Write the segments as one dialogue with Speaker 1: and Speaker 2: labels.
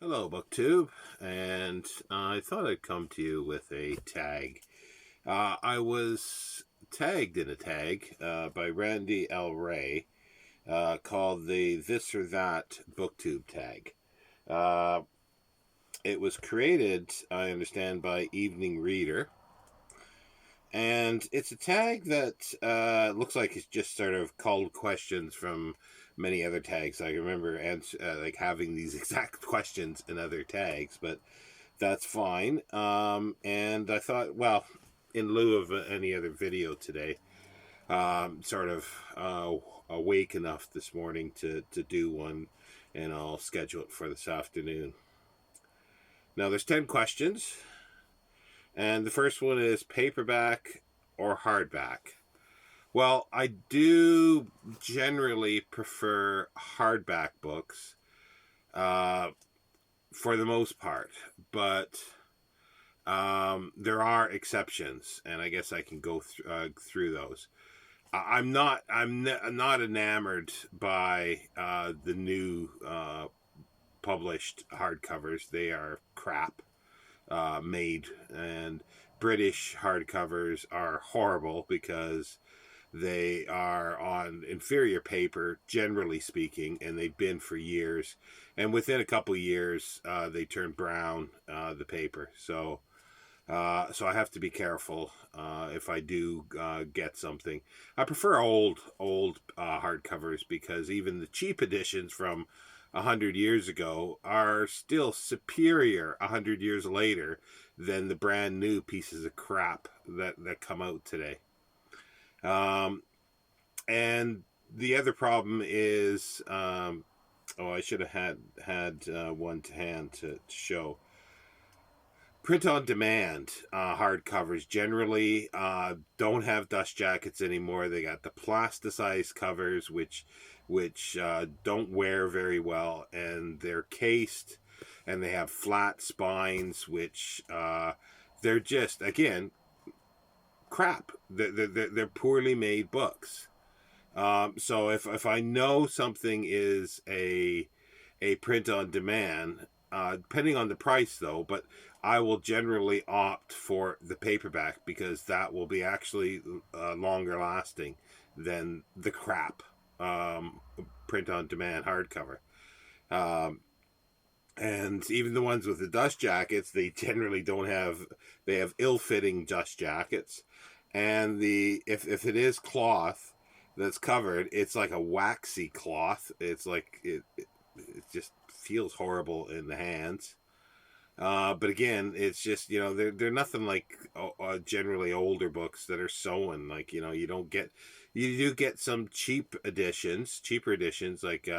Speaker 1: Hello, BookTube, and I thought I'd come to you with a tag. I was tagged in a tag by Randy L. Ray called the This or That BookTube tag. Uh, it was created, I understand, by Evening Reader, and it's a tag that looks like it's just sort of called questions from many other tags. I remember like having these exact questions in other tags, but that's fine. And I thought, well, in lieu of any other video today, sort of awake enough this morning to do one, and I'll schedule it for this afternoon. Now, there's 10 questions, and the first one is paperback or hardback. Well, I do generally prefer hardback books for the most part, but there are exceptions, and I guess I can go through those. I'm not enamored by the new published hardcovers. They are crap made, and British hardcovers are horrible because they are on inferior paper, generally speaking, and they've been for years. And within a couple of years, they turn brown, the paper. So I have to be careful if I do get something. I prefer old hardcovers because even the cheap editions from 100 years ago are still superior 100 years later than the brand new pieces of crap that come out today. And the other problem is, I should have had one to hand to show. Print on demand hardcovers generally don't have dust jackets anymore. They got the plasticized covers, which don't wear very well, and they're cased, and they have flat spines, which they're just, again, crap. They're poorly made books. So if I know something is a print on demand, depending on the price though, but I will generally opt for the paperback because that will be actually longer lasting than the crap print on demand hardcover. And even the ones with the dust jackets, they generally don't have, they have ill-fitting dust jackets. And if it is cloth that's covered, it's like a waxy cloth. It's like it just feels horrible in the hands. But again, it's just, they're nothing like generally older books that are sewn. Like, you do get some cheaper editions like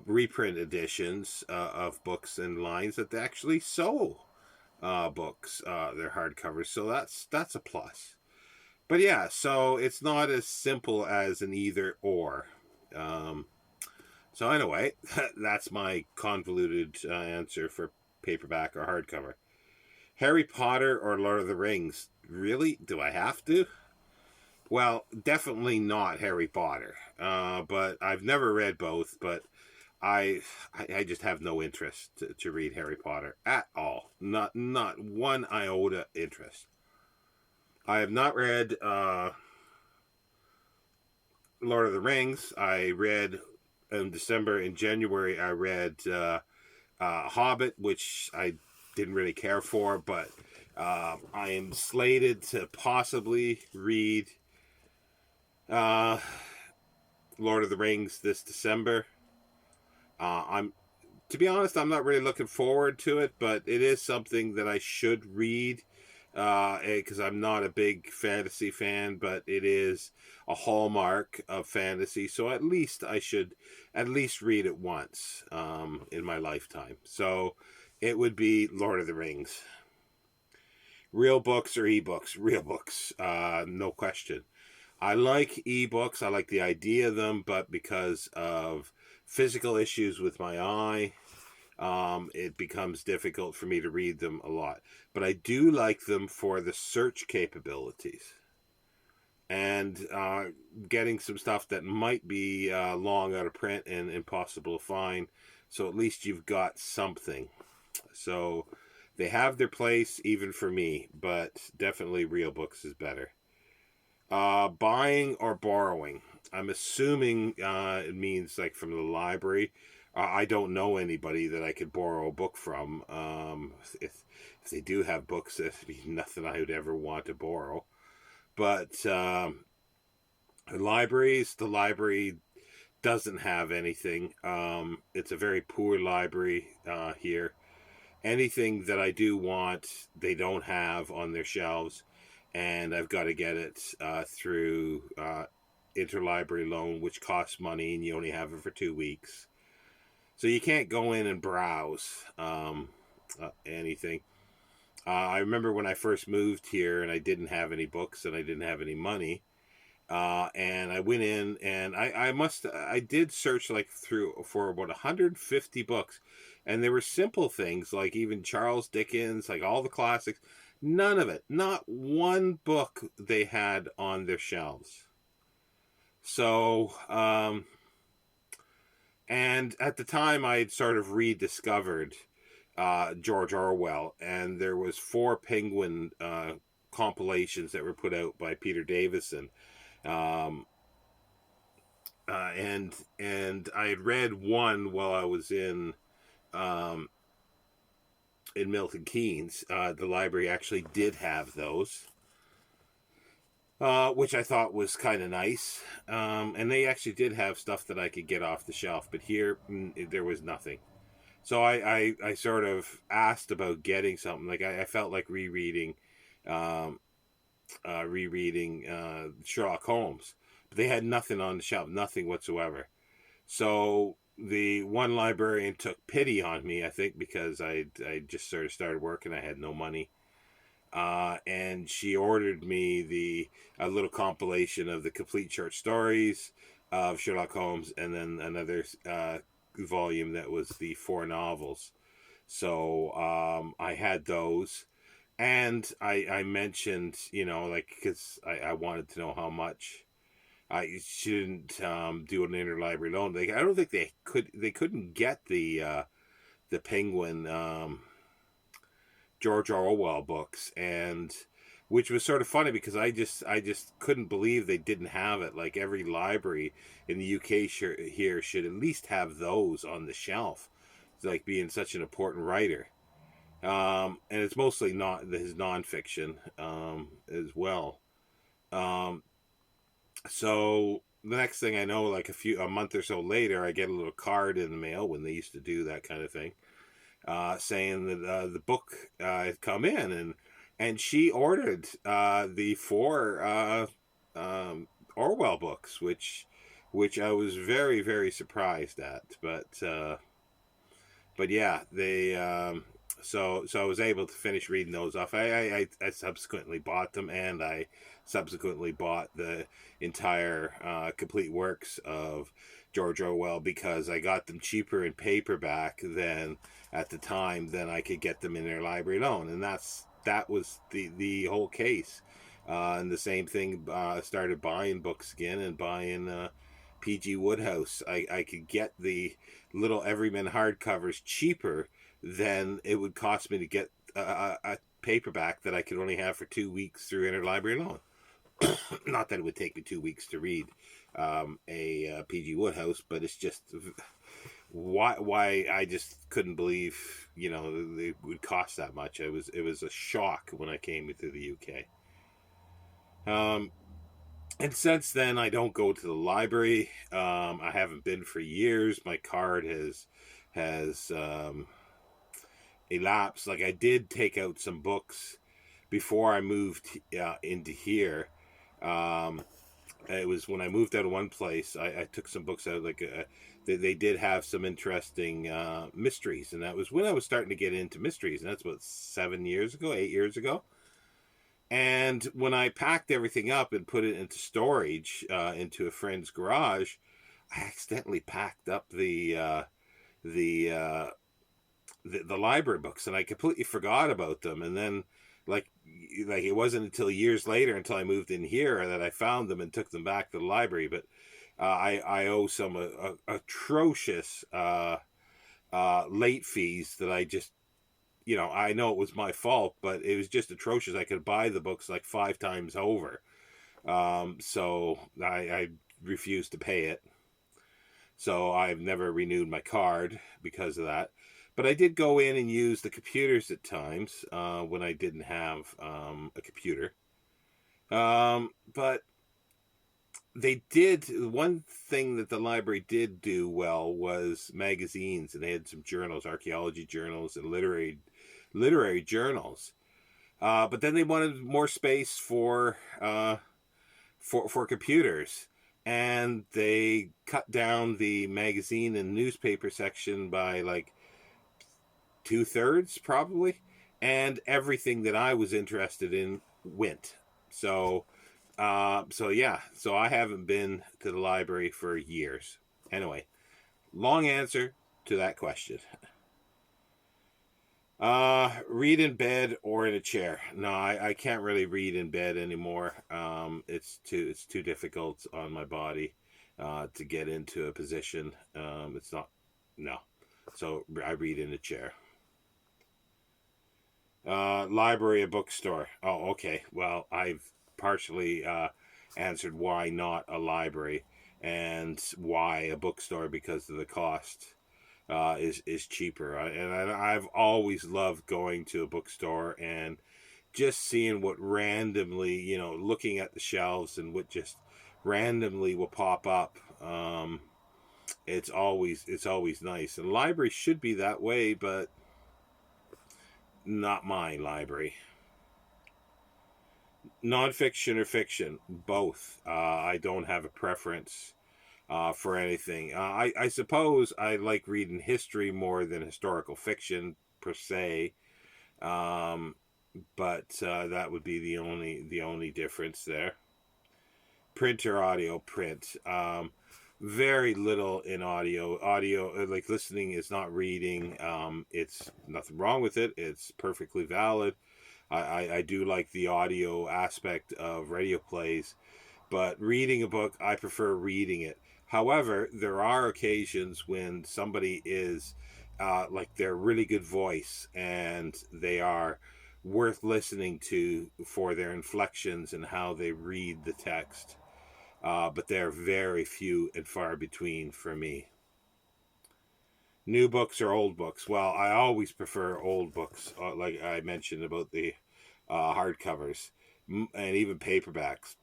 Speaker 1: reprint editions of books and lines that they actually sew books. They're hardcovers, so that's a plus. But yeah, so it's not as simple as an either or. So anyway, that's my convoluted answer for paperback or hardcover. Harry Potter or Lord of the Rings? Really? Do I have to? Well, definitely not Harry Potter. But I've never read both, but I just have no interest to read Harry Potter at all. Not one iota interest. I have not read Lord of the Rings. I read in December and January. I read Hobbit, which I didn't really care for, but I am slated to possibly read Lord of the Rings this December. I'm to be honest, I'm not really looking forward to it, but it is something that I should read because I'm not a big fantasy fan, but it is a hallmark of fantasy, so at least I should at least read it once in my lifetime. So it would be Lord of the Rings. Real books or ebooks? Real books, no question. I like ebooks. I like the idea of them, but because of physical issues with my eye, it becomes difficult for me to read them a lot. But I do like them for the search capabilities and getting some stuff that might be long out of print and impossible to find. So at least you've got something. So they have their place even for me, but definitely real books is better. Buying or borrowing. I'm assuming it means like from the library. I don't know anybody that I could borrow a book from. If they do have books, that'd be nothing I would ever want to borrow. But the library doesn't have anything. It's a very poor library here. Anything that I do want, they don't have on their shelves, and I've got to get it through interlibrary loan, which costs money, and you only have it for 2 weeks. So you can't go in and browse anything. I remember when I first moved here and I didn't have any books and I didn't have any money. And I went in and I did search like through for about 150 books, and there were simple things like even Charles Dickens, like all the classics. None of it, not one book they had on their shelves. So, and at the time I had sort of rediscovered George Orwell, and there was 4 Penguin compilations that were put out by Peter Davison. And I had read one while I was in Milton Keynes. The library actually did have those, which I thought was kind of nice. And they actually did have stuff that I could get off the shelf, but here there was nothing. So I sort of asked about getting something. Like I felt like rereading Sherlock Holmes. But they had nothing on the shelf, nothing whatsoever. So the one librarian took pity on me, I think, because I just sort of started work and I had no money. And she ordered me a little compilation of the complete short stories of Sherlock Holmes, and then another volume that was the 4 novels. So I had those. And I mentioned, like, because I wanted to know how much. I shouldn't do an interlibrary loan. I don't think they couldn't get the Penguin George Orwell books, and which was sort of funny because I just couldn't believe they didn't have it. Like every library in the UK here should at least have those on the shelf. It's like being such an important writer. And it's mostly not his nonfiction as well. So the next thing I know, like a month or so later, I get a little card in the mail when they used to do that kind of thing, saying that the book had come in, and she ordered the 4 Orwell books, which I was very, very surprised at, but yeah, they. So I was able to finish reading those off. I subsequently bought them, and I subsequently bought the entire complete works of George Orwell because I got them cheaper in paperback than at the time than I could get them in their library loan, and that was the whole case. And the same thing, started buying books again and buying P.G. Wodehouse. I could get the little Everyman hardcovers cheaper than it would cost me to get a paperback that I could only have for 2 weeks through interlibrary loan. Not that it would take me 2 weeks to read a P.G. Wodehouse, but it's just why I just couldn't believe it would cost that much. It was a shock when I came to the UK. And since then, I don't go to the library. I haven't been for years. My card has elapsed. Like I did take out some books before I moved into here. It was when I moved out of one place. I took some books out. Like they did have some interesting mysteries, and that was when I was starting to get into mysteries. And that's about 8 years ago. And when I packed everything up and put it into storage into a friend's garage, I accidentally packed up the library books, and I completely forgot about them. And then, like it wasn't until years later, until I moved in here, that I found them and took them back to the library. But I owe some atrocious late fees that I just, I know it was my fault, but it was just atrocious. I could buy the books like 5 times over. So I refused to pay it. So I've never renewed my card because of that. But I did go in and use the computers at times when I didn't have a computer. But they did, one thing that the library did do well was magazines, and they had some journals, archaeology journals and literary journals. But then they wanted more space for computers, and they cut down the magazine and newspaper section by like 2/3 probably, and everything that I was interested in went. So yeah, so I haven't been to the library for years. Anyway, long answer to that question. Read in bed or in a chair. No, I can't really read in bed anymore. It's too difficult on my body to get into a position. It's not, no. So I read in a chair. Library, a bookstore. Oh, okay. Well, I've partially answered why not a library and why a bookstore, because of the cost is cheaper. I've always loved going to a bookstore and just seeing what randomly, looking at the shelves and what just randomly will pop up. It's always nice. And library should be that way, but not my library. Nonfiction or fiction, both. I don't have a preference for anything. I suppose I like reading history more than historical fiction per se, but that would be the only difference there. Print or audio? Print. Very little in audio. Audio, like listening, is not reading. It's nothing wrong with it. It's perfectly valid. I do like the audio aspect of radio plays, but reading a book, I prefer reading it. However, there are occasions when somebody is like, they're really good voice and they are worth listening to for their inflections and how they read the text. But they're very few and far between for me. New books or old books? Well, I always prefer old books, like I mentioned about the hardcovers and even paperbacks.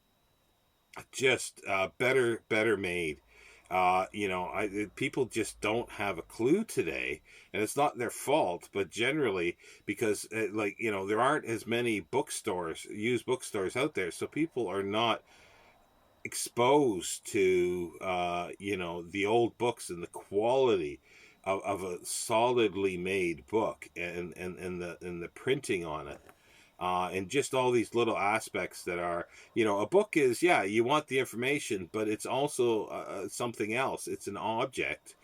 Speaker 1: Just better made. People just don't have a clue today, and it's not their fault, but generally because there aren't as many bookstores, used bookstores out there, so people are not exposed to the old books and the quality of a solidly made book, and the printing on it, and just all these little aspects that are, a book is, yeah, you want the information, but it's also something else. It's an object,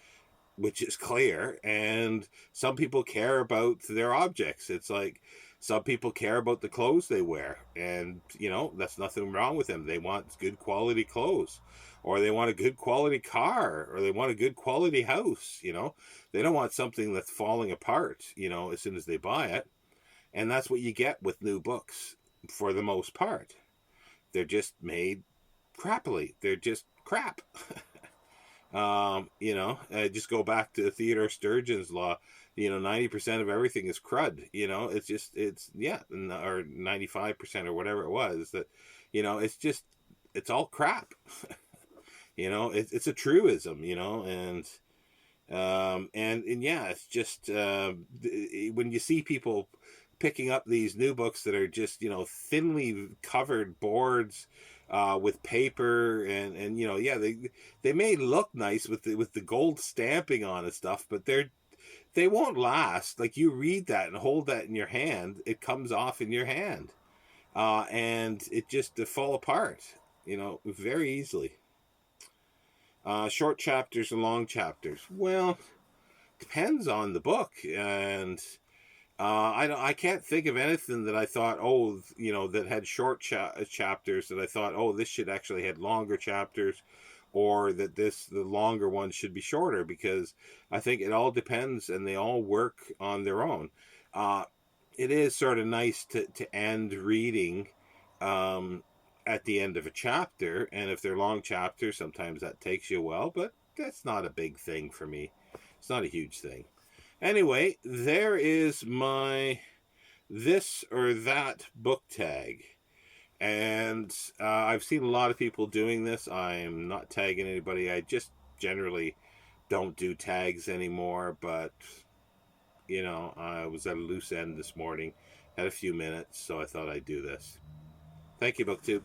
Speaker 1: which is clear, and some people care about their objects. It's like some people care about the clothes they wear, and that's nothing wrong with them. They want good quality clothes, or they want a good quality car, or they want a good quality house. They don't want something that's falling apart as soon as they buy it. And that's what you get with new books for the most part. They're just made crappily. They're just crap. Just go back to Theodore Sturgeon's law. 90% of everything is crud. Or 95% or whatever it was. That, it's all crap. It's a truism. And yeah, it's just when you see people picking up these new books that are just thinly covered boards with paper, and yeah, they may look nice with the gold stamping on and stuff, but they won't last. Like, you read that and hold that in your hand, it comes off in your hand, and it just fall apart very easily. Short chapters and long chapters, well, depends on the book. And I can't think of anything that I thought, that had short chapters that I thought, this should actually had longer chapters, or that the longer ones should be shorter, because I think it all depends and they all work on their own. Uh, it is sort of nice to end reading um, at the end of a chapter, and if they're long chapters, sometimes that takes you a while, but that's not a big thing for me. It's not a huge thing. Anyway, there is my this or that book tag. And I've seen a lot of people doing this. I'm not tagging anybody. I just generally don't do tags anymore. But, I was at a loose end this morning, had a few minutes, so I thought I'd do this. Thank you, BookTube.